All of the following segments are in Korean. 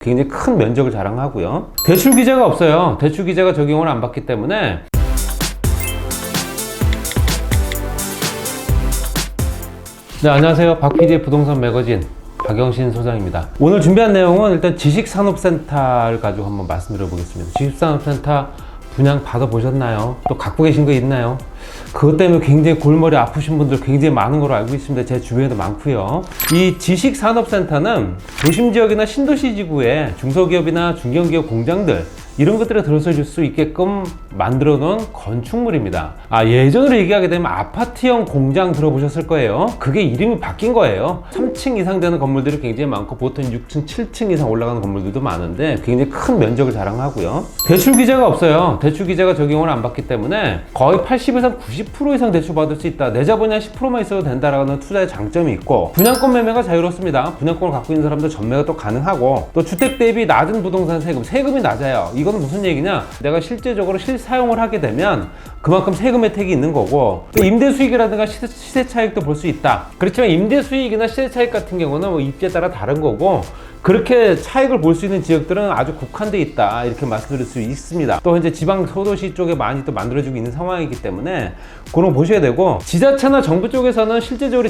굉장히 큰 면적을 자랑하고요. 대출 규제가 없어요. 대출 규제가 적용을 안 받기 때문에 네, 안녕하세요. 박PD의 부동산 매거진 박영신 소장입니다. 오늘 준비한 내용은 일단 지식산업센터를 가지고 한번 말씀드려 보겠습니다. 지식산업센터 분양 받아보셨나요? 또 갖고 계신 거 있나요? 그것 때문에 굉장히 골머리 아프신 분들 굉장히 많은 걸로 알고 있습니다. 제 주변에도 많고요. 이 지식산업센터는 도심지역이나 신도시 지구에 중소기업이나 중견기업 공장들 이런 것들에 들어설 수 있게끔 만들어 놓은 건축물입니다. 예전으로 얘기하게 되면 아파트형 공장 들어보셨을 거예요. 그게 이름이 바뀐 거예요. 3층 이상 되는 건물들이 굉장히 많고 보통 6층, 7층 이상 올라가는 건물들도 많은데 굉장히 큰 면적을 자랑하고요. 대출 규제가 없어요. 대출 규제가 적용을 안 받기 때문에 거의 80에서 90% 이상 대출 받을 수 있다. 내 자본이 한 10%만 있어도 된다라는 투자의 장점이 있고 분양권 매매가 자유롭습니다. 분양권을 갖고 있는 사람들 전매가 또 가능하고 또 주택 대비 낮은 부동산 세금이 낮아요. 이거는 무슨 얘기냐? 내가 실제적으로 실사용을 하게 되면 그만큼 세금 혜택이 있는 거고 또 임대 수익이라든가 시세 차익도 볼 수 있다. 그렇지만 임대 수익이나 시세 차익 같은 경우는 뭐 입지에 따라 다른 거고 그렇게 차익을 볼 수 있는 지역들은 아주 국한돼 있다 이렇게 말씀드릴 수 있습니다. 또 현재 지방 소도시 쪽에 많이 또 만들어지고 있는 상황이기 때문에 그런 거 보셔야 되고 지자체나 정부 쪽에서는 실제적으로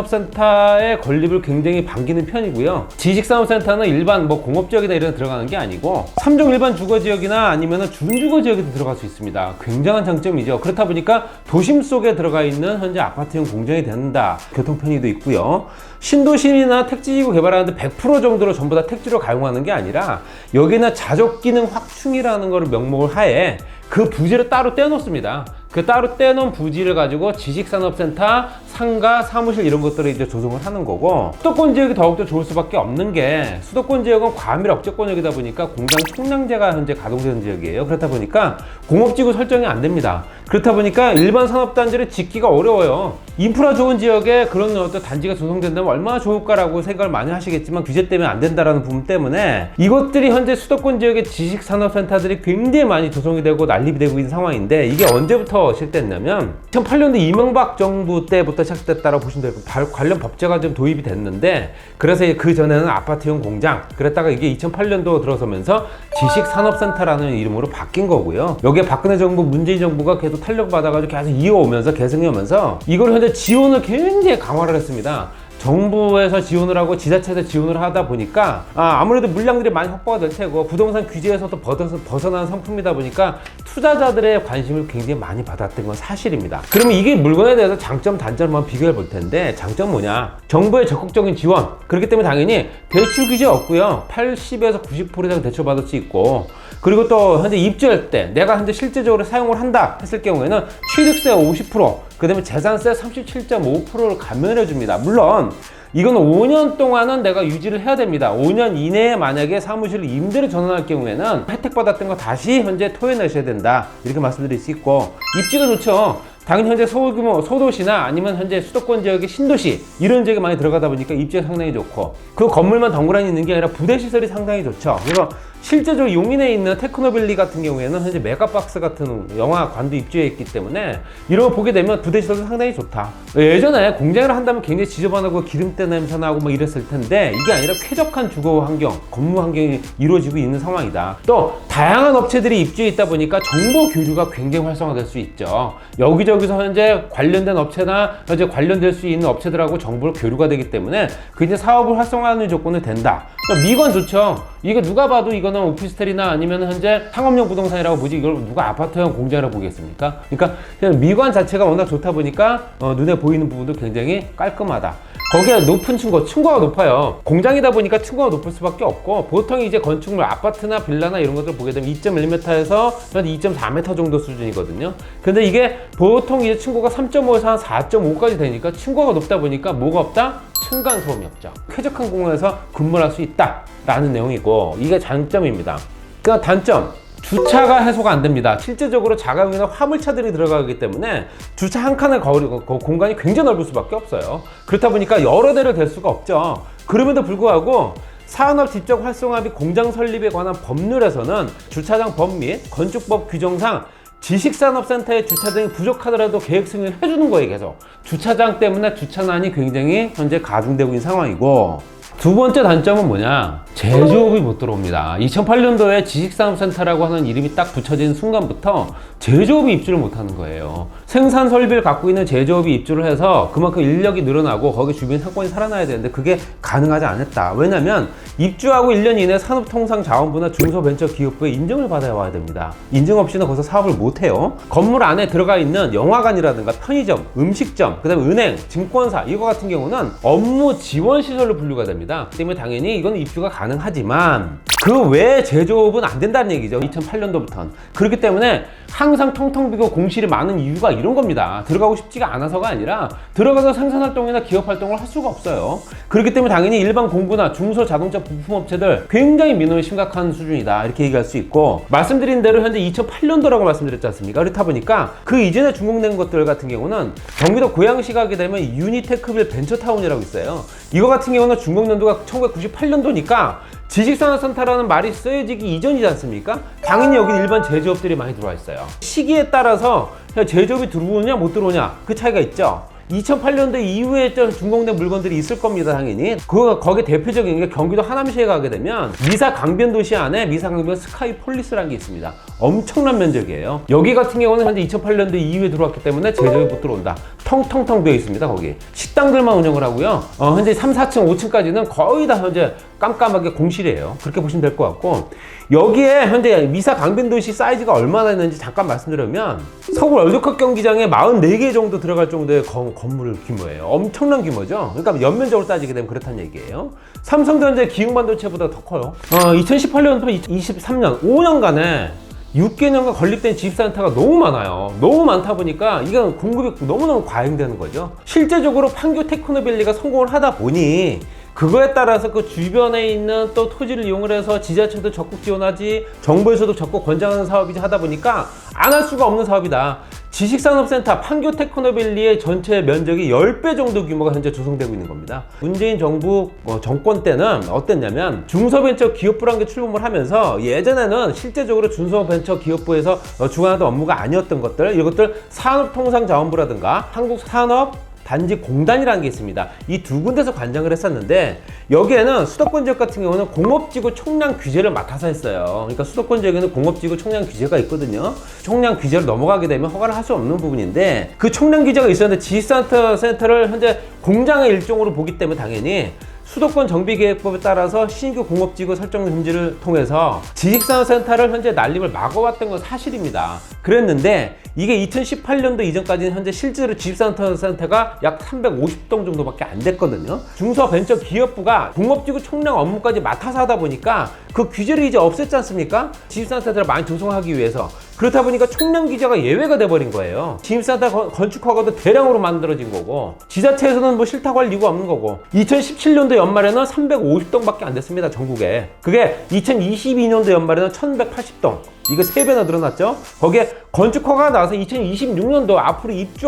지식산업센터의 건립을 굉장히 반기는 편이고요. 지식산업센터는 일반 뭐 공업지역이나 이런 데 들어가는 게 아니고 3종 일반 주거지역이나 아니면 준주거지역에도 들어갈 수 있습니다. 굉장한 장점이죠. 그렇다 보니까 도심 속에 들어가 있는 현재 아파트형 공장이 된다. 교통편의도 있고요. 신도시나 택지지구 개발하는데 100% 정도로 전부 다 택지로 가용하는 게 아니라 여기는 자족기능 확충이라는 거를 명목을 하에 그 부지를 따로 떼어놓습니다. 그 따로 떼놓은 부지를 가지고 지식산업센터, 상가, 사무실 이런 것들을 이제 조성을 하는 거고 수도권 지역이 더욱더 좋을 수밖에 없는 게 수도권 지역은 과밀 억제권역이다 보니까 공장 총량제가 현재 가동되는 지역이에요. 그렇다 보니까 공업지구 설정이 안 됩니다. 그렇다 보니까 일반 산업단지를 짓기가 어려워요. 인프라 좋은 지역에 그런 어떤 단지가 조성된다면 얼마나 좋을까라고 생각을 많이 하시겠지만 규제 때문에 안 된다라는 부분 때문에 이것들이 현재 수도권 지역의 지식산업센터들이 굉장히 많이 조성이 되고 난립이 되고 있는 상황인데 이게 언제부터 시작됐냐면 2008년도 이명박 정부 때부터 시작됐다고 보시면 돼요. 관련 법제가 좀 도입이 됐는데 그래서 그 전에는 아파트형 공장 그랬다가 이게 2008년도 들어서면서 지식산업센터라는 이름으로 바뀐 거고요. 여기에 박근혜 정부, 문재인 정부가 계속 탄력받아가지고 계속 이어오면서 계승해오면서 이걸 현재 지원을 굉장히 강화를 했습니다. 정부에서 지원을 하고 지자체에서 지원을 하다 보니까 아무래도 물량들이 많이 확보가 될 테고 부동산 규제에서도 벗어난 상품이다 보니까 투자자들의 관심을 굉장히 많이 받았던 건 사실입니다. 그러면 이게 물건에 대해서 장점, 단점을 한번 비교해 볼 텐데 장점 뭐냐? 정부의 적극적인 지원. 그렇기 때문에 당연히 대출 규제 없고요. 80에서 90% 이상 대출 받을 수 있고 그리고 또 현재 입주할 때 내가 현재 실제적으로 사용을 한다 했을 경우에는 취득세 50%, 그 다음에 재산세 37.5%를 감면해 줍니다. 물론 이건 5년 동안은 내가 유지를 해야 됩니다. 5년 이내에 만약에 사무실을 임대로 전환할 경우에는 혜택 받았던 거 다시 현재 토해내셔야 된다 이렇게 말씀드릴 수 있고 입지가 좋죠. 당연히 현재 소규모 소도시나 아니면 현재 수도권 지역의 신도시 이런 지역에 많이 들어가다 보니까 입지가 상당히 좋고 그 건물만 덩그러니 있는 게 아니라 부대시설이 상당히 좋죠. 그래서 실제적으로 용인에 있는 테크노빌리 같은 경우에는 현재 메가박스 같은 영화관도 입주해 있기 때문에 이런 거 보게 되면 부대시설도 상당히 좋다. 예전에 공장을 한다면 굉장히 지저분하고 기름때 냄새 나고 뭐 이랬을 텐데 이게 아니라 쾌적한 주거 환경, 건물 환경이 이루어지고 있는 상황이다. 또 다양한 업체들이 입주해 있다 보니까 정보 교류가 굉장히 활성화될 수 있죠. 여기저기서 현재 관련된 업체나 현재 관련될 수 있는 업체들하고 정보를 교류가 되기 때문에 그 이제 사업을 활성화하는 조건이 된다. 그러니까 미관 좋죠. 이게 누가 봐도 이거는 오피스텔이나 아니면 현재 상업용 부동산이라고 보지 이걸 누가 아파트형 공장이라고 보겠습니까? 그러니까 그냥 미관 자체가 워낙 좋다 보니까 눈에 보이는 부분도 굉장히 깔끔하다. 거기에 높은 층고가 높아요. 공장이다 보니까 층고가 높을 수밖에 없고 보통 이제 건축물 아파트나 빌라나 이런 것들 보게 되면 2.1m에서 2.4m 정도 수준이거든요. 근데 이게 보통 이제 층고가 3.5에서 한 4.5까지 되니까 층고가 높다 보니까 뭐가 없다? 층간소음이 없죠. 쾌적한 공간에서 근무를 할 수 있다 라는 내용이고 이게 장점입니다. 그러니까 단점 주차가 해소가 안 됩니다. 실제적으로 자가용이나 화물차들이 들어가기 때문에 주차 한 칸의 공간이 굉장히 넓을 수밖에 없어요. 그렇다 보니까 여러 대를 댈 수가 없죠. 그럼에도 불구하고 산업 집적 활성화 및 공장 설립에 관한 법률에서는 주차장 법 및 건축법 규정상 지식산업센터의 주차장이 부족하더라도 계획 승인을 해주는 거예요. 계속 주차장 때문에 주차난이 굉장히 현재 가중되고 있는 상황이고 두 번째 단점은 뭐냐? 제조업이 못 들어옵니다. 2008년도에 지식산업센터라고 하는 이름이 딱 붙여진 순간부터 제조업이 입주를 못하는 거예요. 생산 설비를 갖고 있는 제조업이 입주를 해서 그만큼 인력이 늘어나고 거기 주변 상권이 살아나야 되는데 그게 가능하지 않았다. 왜냐면 입주하고 1년 이내 산업통상자원부나 중소벤처기업부의 인증을 받아야 와야 됩니다. 인증 없이는 거기서 사업을 못해요. 건물 안에 들어가 있는 영화관이라든가 편의점, 음식점, 그 다음에 은행, 증권사 이거 같은 경우는 업무 지원 시설로 분류가 됩니다. 때문에 당연히 이건 입주가 가능하지만 그 외에 제조업은 안 된다는 얘기죠. 2008년도부터는. 그렇기 때문에 항상 텅텅 비고 공실이 많은 이유가 이런 겁니다. 들어가고 싶지가 않아서가 아니라 들어가서 생산활동이나 기업활동을 할 수가 없어요. 그렇기 때문에 당연히 일반 공구나 중소자동차 부품업체들 굉장히 민원이 심각한 수준이다 이렇게 얘기할 수 있고, 말씀드린 대로 현재 2008년도라고 말씀드렸지 않습니까? 그렇다 보니까 그 이전에 준공된 것들 같은 경우는 경기도 고양시 가게 되면 유니테크빌 벤처타운이라고 있어요. 이거 같은 경우는 준공연도가 1998년도니까 지식산업센터라는 말이 쓰여지기 이전이지 않습니까? 당연히 여기 일반 제조업들이 많이 들어와 있어요. 시기에 따라서 제조업이 들어오냐 못 들어오냐 그 차이가 있죠. 2008년도 이후에 준공된 물건들이 있을 겁니다, 당연히. 거기 대표적인 게 경기도 하남시에 가게 되면 미사 강변도시 안에 미사 강변 스카이폴리스라는 게 있습니다. 엄청난 면적이에요. 여기 같은 경우는 현재 2008년도 이후에 들어왔기 때문에 제조업이 못 들어온다. 텅텅텅 비어 있습니다, 거기. 식당들만 운영을 하고요. 현재 3, 4층, 5층까지는 거의 다 현재 깜깜하게 공실이에요. 그렇게 보시면 될 것 같고, 여기에 현재 미사 강변도시 사이즈가 얼마나 있는지 잠깐 말씀드리면 서울 월드컵 경기장에 44개 정도 들어갈 정도의 건물 규모예요. 엄청난 규모죠. 그러니까 연면적으로 따지게 되면 그렇다는 얘기예요. 삼성전자 기흥반도체보다 더 커요. 2018년부터 2023년 5년간에 6개년간 건립된 지식센터가 너무 많아요. 너무 많다 보니까 이게 공급이 너무너무 과잉되는 거죠. 실제적으로 판교 테크노밸리가 성공을 하다 보니 그거에 따라서 그 주변에 있는 또 토지를 이용을 해서 지자체도 적극 지원하지, 정부에서도 적극 권장하는 사업이지 하다 보니까 안 할 수가 없는 사업이다. 지식산업센터 판교 테크노밸리의 전체 면적이 10배 정도 규모가 현재 조성되고 있는 겁니다. 문재인 정부 정권 때는 어땠냐면 중소벤처기업부라는 게 출범을 하면서 예전에는 실제적으로 중소벤처기업부에서 주관하던 업무가 아니었던 것들, 이것들 산업통상자원부라든가 한국산업 단지 공단이라는 게 있습니다. 이 두 군데서 관장을 했었는데 여기에는 수도권 지역 같은 경우는 공업지구 총량 규제를 맡아서 했어요. 그러니까 수도권 지역에는 공업지구 총량 규제가 있거든요. 총량 규제를 넘어가게 되면 허가를 할 수 없는 부분인데 그 총량 규제가 있었는데 지식센터를 현재 공장의 일종으로 보기 때문에 당연히 수도권 정비계획법에 따라서 신규 공업지구 설정 금지를 통해서 지식산업센터를 현재 난립을 막아왔던 건 사실입니다. 그랬는데 이게 2018년도 이전까지는 현재 실제로 지식산업센터가 약 350동 정도밖에 안 됐거든요. 중소벤처기업부가 공업지구 총량 업무까지 맡아서 하다 보니까 그 규제를 이제 없앴지 않습니까? 지식산업센터를 많이 조성하기 위해서. 그렇다 보니까 총량 규제가 예외가 돼버린 거예요. 지식센터 건축 허가도 대량으로 만들어진 거고, 지자체에서는 뭐 싫다고 할 이유가 없는 거고, 2017년도 연말에는 350동밖에 안 됐습니다, 전국에. 그게 2022년도 연말에는 1180동. 이거 3배나 늘어났죠? 거기에 건축 허가가 나와서 2026년도 앞으로 입주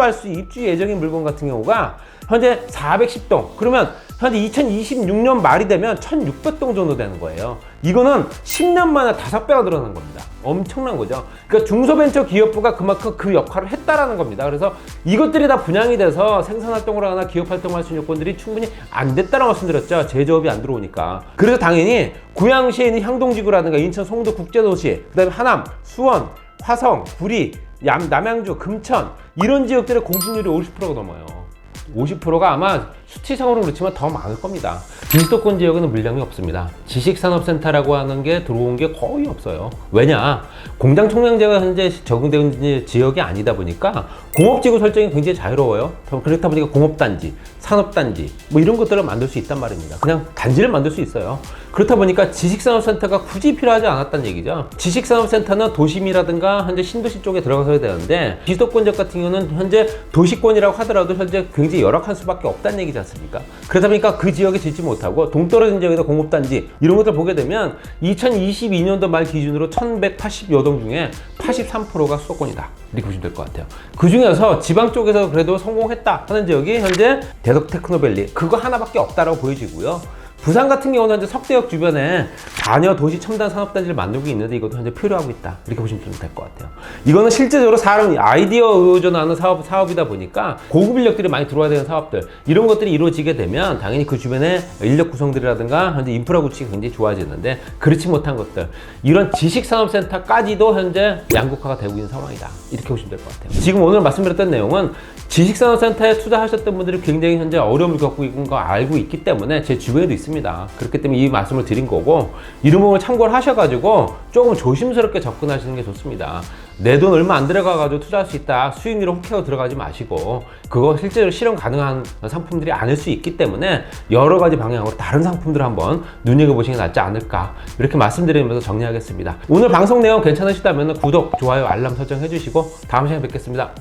예정인 물건 같은 경우가 현재 410동. 그러면 현재 2026년 말이 되면 1600동 정도 되는 거예요. 이거는 10년 만에 5배가 늘어난 겁니다. 엄청난 거죠. 그러니까 중소벤처기업부가 그만큼 그 역할을 했다라는 겁니다. 그래서 이것들이 다 분양이 돼서 생산활동을 하거나 기업활동을 할 수 있는 요건들이 충분히 안 됐다라고 말씀드렸죠. 제조업이 안 들어오니까. 그래서 당연히 고양시에 있는 향동지구라든가 인천 송도 국제도시, 그 다음에 하남, 수원, 화성, 구리, 남양주, 금천 이런 지역들의 공실률이 50%가 넘어요. 50%가 아마 수치상으로 그렇지만 더 많을 겁니다. 비수도권 지역에는 물량이 없습니다. 지식산업센터라고 하는 게 들어온 게 거의 없어요. 왜냐? 공장 총량제가 현재 적용되는 지역이 아니다 보니까 공업지구 설정이 굉장히 자유로워요. 그렇다 보니까 공업단지, 산업단지 뭐 이런 것들을 만들 수 있단 말입니다. 그냥 단지를 만들 수 있어요. 그렇다 보니까 지식산업센터가 굳이 필요하지 않았다는 얘기죠. 지식산업센터는 도심이라든가 현재 신도시 쪽에 들어가서야 되는데 비수도권 지역 같은 경우는 현재 도시권이라고 하더라도 현재 굉장히 열악할 수밖에 없다는 얘기지 않습니까? 그러다 보니까 그 지역에 짓지 못하고 동떨어진 지역에다 공업단지 이런 것들 보게 되면 2022년도 말 기준으로 1180여 동 중에 83%가 수도권이다. 이렇게 보시면 될 것 같아요. 그 중에서 지방 쪽에서 그래도 성공했다 하는 지역이 현재 대덕 테크노밸리 그거 하나밖에 없다라고 보여지고요. 부산 같은 경우는 현재 석대역 주변에 단여 도시 첨단 산업단지를 만들고 있는데 이것도 현재 필요하고 있다. 이렇게 보시면 좀 될 것 같아요. 이거는 실제적으로 사람 아이디어 의존하는 사업이다 보니까 고급 인력들이 많이 들어와야 되는 사업들, 이런 것들이 이루어지게 되면 당연히 그 주변에 인력 구성들이라든가 현재 인프라 구축이 굉장히 좋아지는데, 그렇지 못한 것들, 이런 지식산업센터까지도 현재 양극화가 되고 있는 상황이다. 이렇게 보시면 될 것 같아요. 지금 오늘 말씀드렸던 내용은 지식산업센터에 투자하셨던 분들이 굉장히 현재 어려움을 겪고 있는 거 알고 있기 때문에 제 주변에도 있습니다. 그렇기 때문에 이 말씀을 드린 거고, 이런 부분을 참고를 하셔가지고 조금 조심스럽게 접근하시는 게 좋습니다. 내 돈 얼마 안 들어가가지고 투자할 수 있다, 수익률을 혹해서 들어가지 마시고, 그거 실제로 실현 가능한 상품들이 아닐 수 있기 때문에 여러 가지 방향으로 다른 상품들을 한번 눈여겨보시는 게 낫지 않을까, 이렇게 말씀드리면서 정리하겠습니다. 오늘 방송 내용 괜찮으시다면 구독, 좋아요, 알람 설정 해주시고 다음 시간에 뵙겠습니다.